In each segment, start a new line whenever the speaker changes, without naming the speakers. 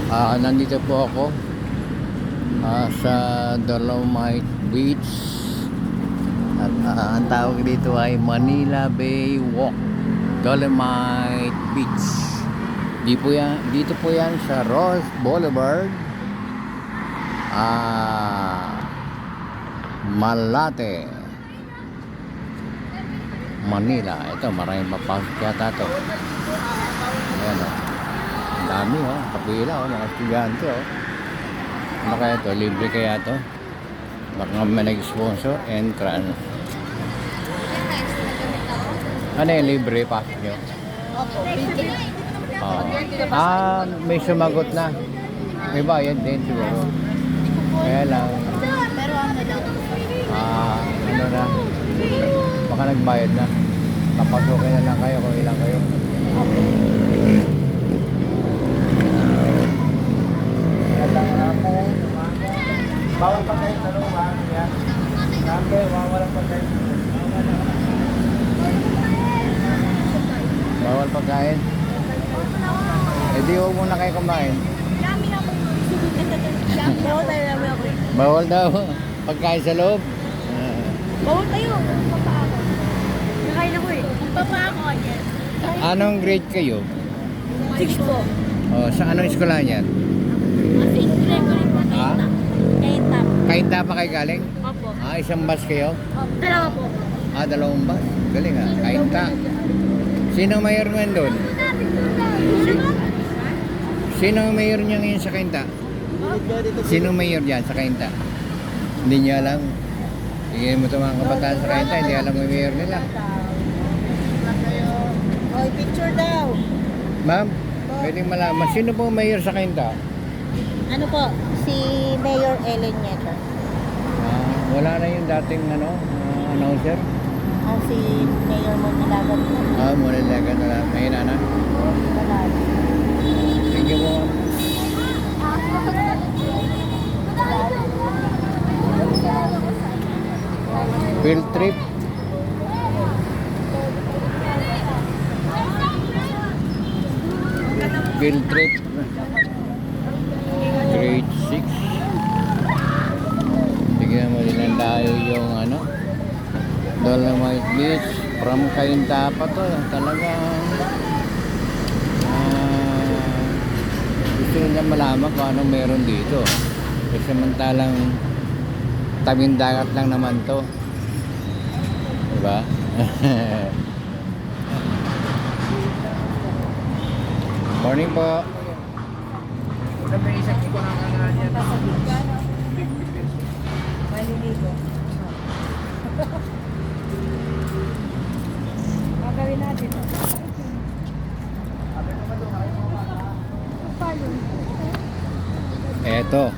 Nandito po ako sa Dolomite Beach at ang tawag dito ay Manila Bay Walk, Dolomite Beach. Dito po yan sa Ross Boulevard, Malate, Manila. Ito, maraming papasok yata ito. Ayan o, ang dami o, kapila o, mga estudyante o. Ano kaya ito? Libre kaya ito? Baka may nag-sponsor, entrance. Ano yung libre pa nyo?
Opo,
May sumagot na. May bayad din siguro. Kaya lang,
pero ano daw?
ano na, baka nagbayad na. Papasukin na lang kayo kung ilang kayo. Bawal pa kayo sa loob, ha? Sabi, bawal pa kayo. Bawal pagkain. Eh di huwag muna kayo kumain.
Dami na po. Bawal tayo, dami ako.
Bawal daw pagkain sa loob.
Bawal tayo. Papa ako. Nakain ako eh. Papa ako, yes.
Anong grade kayo?
6 po.
Sa anong eskwela niyan?
Kasi Gregory po.
Ha?
Kainta.
Kainta pa kayo galing?
Opo.
Isang bus kayo?
Dalawa po.
Dalawang bus. Galing ha? Kainta. Sino mayor ngayon doon? Sino mayor niya ngayon sa Kainta? Sino mayor dyan sa Kainta? Hindi niya alam. Sige mo ito mga kabataan sa Kainta, hindi alam yung mayor nila.
Oy, picture daw.
Ma'am, pwedeng malaman. Sino po mayor sa Kainta?
Ano po? Si Mayor Ellen Nieto.
Wala na yung dating announcer.
Si Mayor Monilagan po.
Monilagan na lang. May na.
Wala.
Thank you po. Field trip. Field trip. Grade 6. Tignan mo din ang layo yung Dolomite Beach. From Kainta pa to. Talagang gusto nila malaman kung anong meron dito. Kasi samantalang tabing dagat lang naman to. Diba? Morning po.
Maliligo. Gagawin natin.
Eto.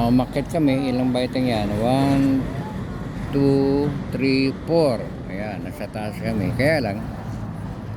Umakyat kami. Ilang baitang yan? 1, 2, 3, 4. Ayan. Nasa taas kami. Kaya lang,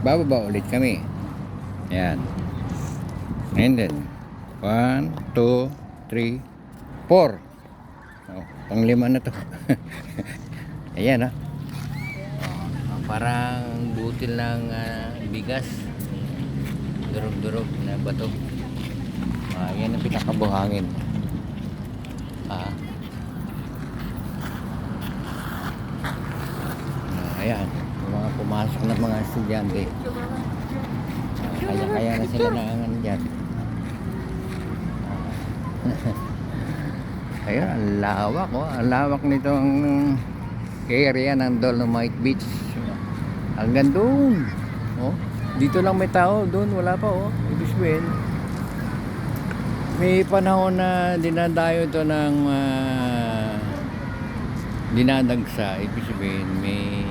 bababa ulit kami. Ayan. And then, 1, 2, 3, 4. Pang-5 na to. Ayan parang butil ng bigas. Durog-durog na bato. Yan ang pinakabuhangin. Ayan. Yung mga pumasok na mga estudyante. Kaya na sila naangan dyan. Ayun, ang lawak ang lawak nitong area ng Dolomite Beach. Hanggang doon. Dito lang may tao, doon wala pa ibig sabihin may panahon na dinadayo ito ng dinadagsa. Ibig sabihin may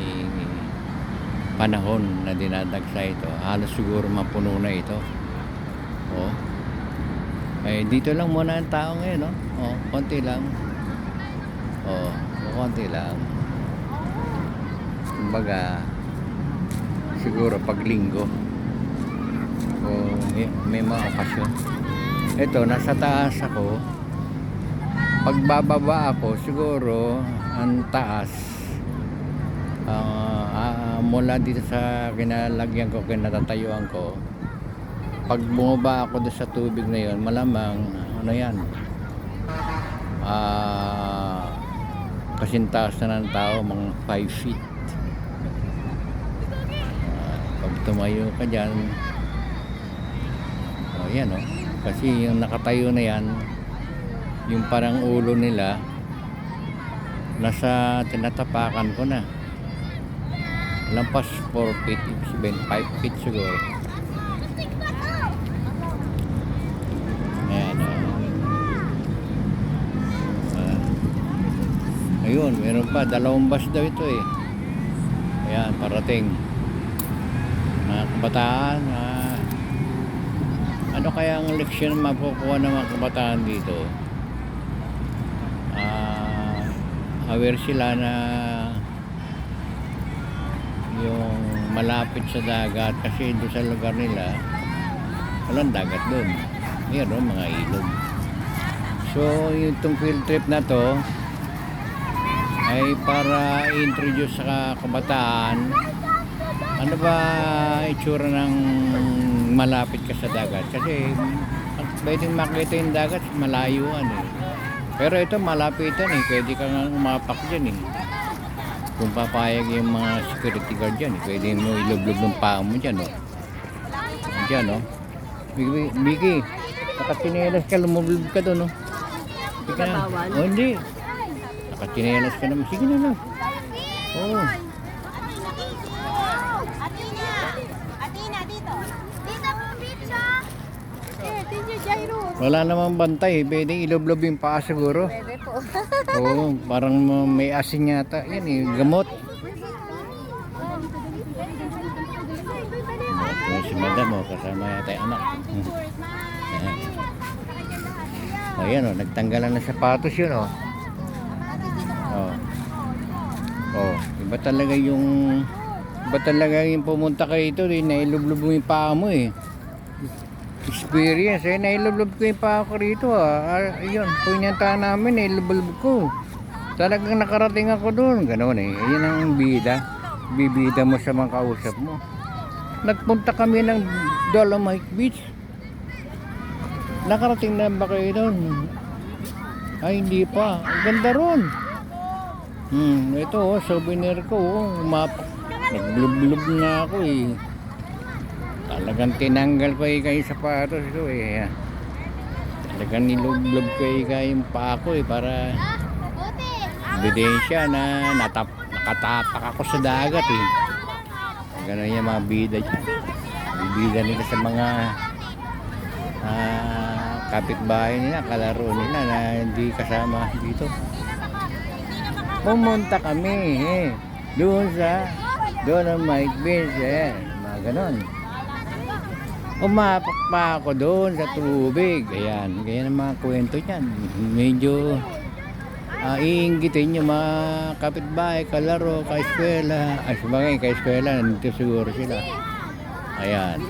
panahon na dinadagsa ito. Halos siguro mapuno na ito. Dito lang muna ang tao ngayon, konti lang. Konti lang. Kumbaga, siguro pag linggo may mga okasyon. Ito, nasa taas ako. Pagbababa ako, siguro ang taas mula dito sa kinalagyan ko, kinatatayuan ko, pag bumaba ako doon sa tubig na yon, malamang ano yan, kasing taas na ng tao, mga 5 feet. Pag tumayo ka dyan, yan kasi yung nakatayo na yan, yung parang ulo nila nasa tinatapakan ko na, lampas 4 feet, 5 feet siguro. Ayan, ayun, meron pa, 2 bus daw ito eh. Ayan, parating mga kabataan. Ano kaya ang leksyon na makukuha ng mga kabataan dito? Aware sila na yung malapit sa dagat, kasi doon sa lugar nila walang dagat doon, mayroon mga ilog. So itong field trip na to ay para i-introduce sa kabataan ano ba itsura ng malapit ka sa dagat, kasi pwedeng makita yung dagat malayuan eh. Pero ito malapitan eh, pwede ka nga umapak dyan eh. Kung papayag yung mga security guard dyan, pwede mo ilublog ng paa mo dyan dyan Biki, nakatinelas ka, lumublob ka doon Sige na. Hindi, nakatinelas ka naman, sige na lang.
Atina, dito. Dito po, pizza. Tinyo Jairo.
Wala namang bantay, pwede ilublob yung paa siguro.
Pwede po.
Parang may asin yata. Yan eh, gamot. Si madam kasama yata yung anak. Ayan nagtanggalan ng sapatos yun iba talaga yung pumunta kayo ito nailublob mo yung paa mo experience nailublob ko yung paa ko rito ayun, punyanta namin nailublob ko, talagang nakarating ako doon, ganoon ayun ang bibida mo sa mga kausap mo. Nagpunta kami ng Dolomite Beach, nakarating na ba kayo doon? Ay hindi pa, ang ganda ron. Ito souvenir ko umapak, naglublob na ako talagang tinanggal ko kayo sapatos ko talagang nilublob ko yung paa ko para ebidensya na nakatapak ako sa dagat gano'n yung mga bida nila sa mga kapitbahay nila, kalaro nila na hindi kasama dito. Pumunta kami doon ang Mike Beach mga ganon. Umapak pa ako doon sa tubig. Ayan, ganyan ang mga kwento niyan. Medyo iinggitin yung mga kapitbahay, kalaro, kaeskwela. Ay, sabagay, kaeskwela, nandito siguro sila. Ayan.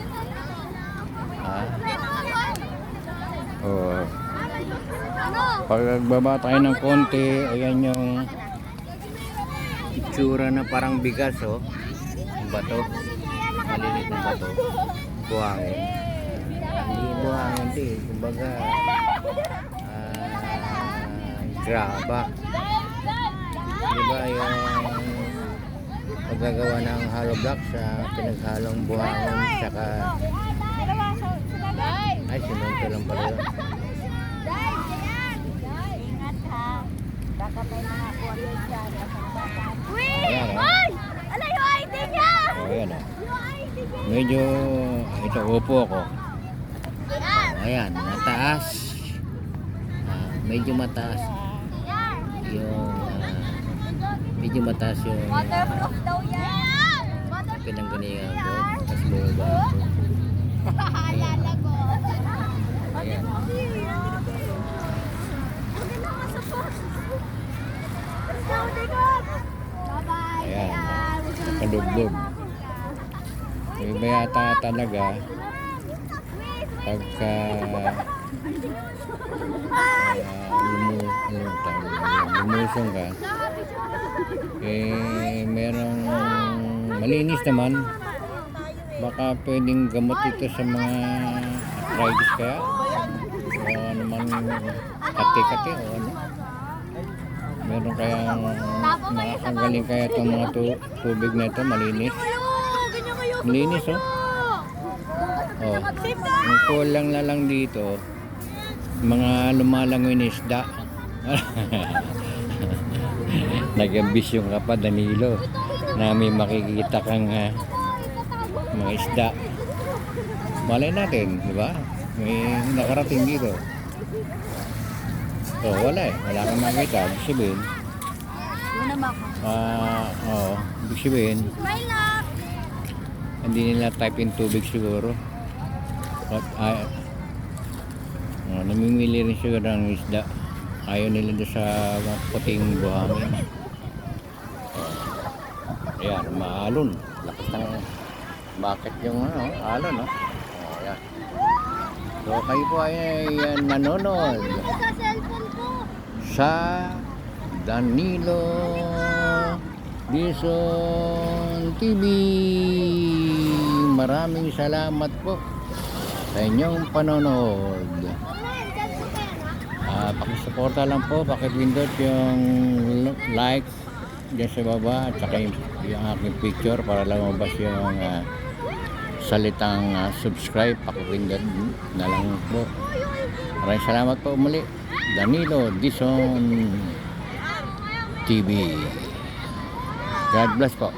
Pagbaba tayo ng konti, ayan yung itsura na parang bigas yung bato, malilit na bato, buhangin. Hindi buhangin kumbaga graba, diba yung paggagawa ng hollow blocks sa pinaghalong buhangin saka ay simento lang pala yun. Ayan medyo ito upo ako. Ayan, mataas. Medyo mataas yung
waterproof daw yan.
pinanggalingan ko. Tapos bumaba ako.
Alala ko.
Ayan. Ayan, kalublog. Iba yata talaga pagka lumusong ka merong malinis naman Baka pwedeng gamot ito sa mga arthritis kaya. O ano man, kati-kati o ano. Meron kaya makakagaling kaya itong mga tubig na ito, malinis. Malinis oh. Oh. Ang kulang na lang dito, mga lumalangoy na isda. Nag-ambisyon ka pa, Danilo, na may makikita kang mga isda. Malay natin, di ba? May nakarating dito. Oh, wala eh. Wala kang makita. Ibig sabihin, ibig sabihin, hindi nila type in tubig siguro. But, namimili rin siguro ng isda. Ayaw nila doon sa puting buhangin. Ayan, maalon. Lakas ng bakit yung alon, no? Ayan. So, kayo po ay nanonood
Sa cellphone ko.
sa Danilo Dizon TV. Maraming salamat po sa inyong panonood. Pakisuporta lang po, pakipindot yung like dyan sa baba at saka yung aking picture para lang mabas yung salitang subscribe. Pakipindot na lang po. Maraming salamat po muli. Danilo Dizon TV. God bless po.